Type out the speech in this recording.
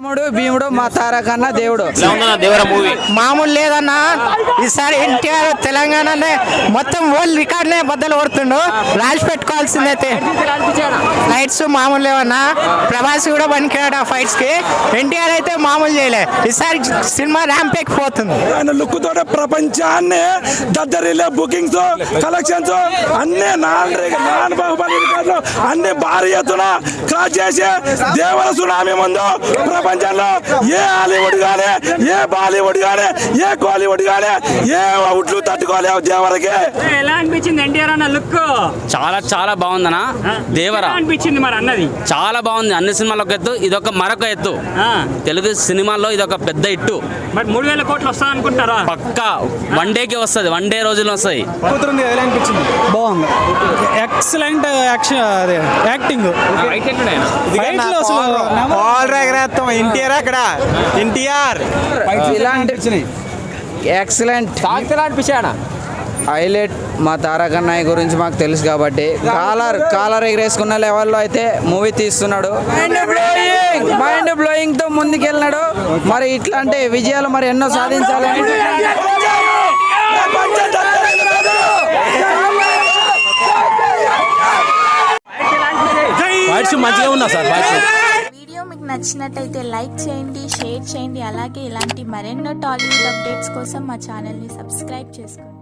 రాముడు భీముడు మా తారకన్న దేవుడు మామూలు లేదన్నా. ఈసారి ఎన్టీఆర్ తెలంగాణనే మొత్తం వరల్డ్ రికార్డ్నే బద్దలు కొడుతుండు. రాసి పెట్టుకోవాల్సిందైతే ఫైట్స్ మామూలు లేవన్నా. ప్రభాస్ కూడా పనికిరాడు ఆ ఫైట్స్ కి. ఎన్టీఆర్ అయితే మామూలు చేయలే. ఈసారి సినిమా ర్యాంప్ ఎక్కిపోతుంది. ఆయన లుక్ తోటే ప్రపంచాన్ని దద్దరిలే బుకింగ్స్ కలెక్షన్స్ అన్ని నాన్ బాహుబలి రికార్డులు అన్ని భారీ ఎత్తున క్రాస్ చేసి దేవర సునామీ ముందు ప్రపంచంలో ఏ హాలీవుడ్ గానే, ఏ బాలీవుడ్ గానే, ఏ కోలీవుడ్ గానే ఏ అవుట్లు తట్టుకోలేవు దేవరకి. ఎలా అనిపించింది ఎన్టీఆర్ అన్న లుక్? చాలా చాలా బాగుందనా. దేవర అనిపించింది మరి అన్నది చాలా బాగుంది. అన్ని సినిమాలు ఒక ఎత్తు, ఇదొక మరొక ఎత్తు. తెలుగు సినిమాల్లో ఇదొక పెద్ద ఇట్టు. బట్ 3,000 కోట్లు వస్తా అనుకుంటారా? పక్కా వన్ డేకి వస్తుంది, వన్ డే రోజుల్లో వస్తాయి. ఎలా అనిపించింది? బాగుంది, ఎక్సలెంట్ యాక్టింగ్. ఎన్టీఆర్ అక్కడ ఎన్టీఆర్ ఎక్సలెంట్ హైలైట్. మా తారకన్నయ్య గురించి మాకు తెలుసు కాబట్టి కాలర్ ఎగరేసుకున్న లెవెల్లో అయితే మూవీ తీస్తున్నాడు. మైండ్ బ్లోయింగ్ తో ముందుకెళ్ళినాడు. మరి ఇట్లాంటి విజయాలు మరి ఎన్నో సాధించాలని మంచిగా ఉన్నా సార్. వీడియో మీకు నచ్చినట్టయితే లైక్ చేయండి, షేర్ చేయండి. అలాగే ఇలాంటి మరెన్నో టాలీవుడ్ అప్డేట్స్ కోసం మా ఛానల్ని సబ్స్క్రైబ్ చేసుకోండి.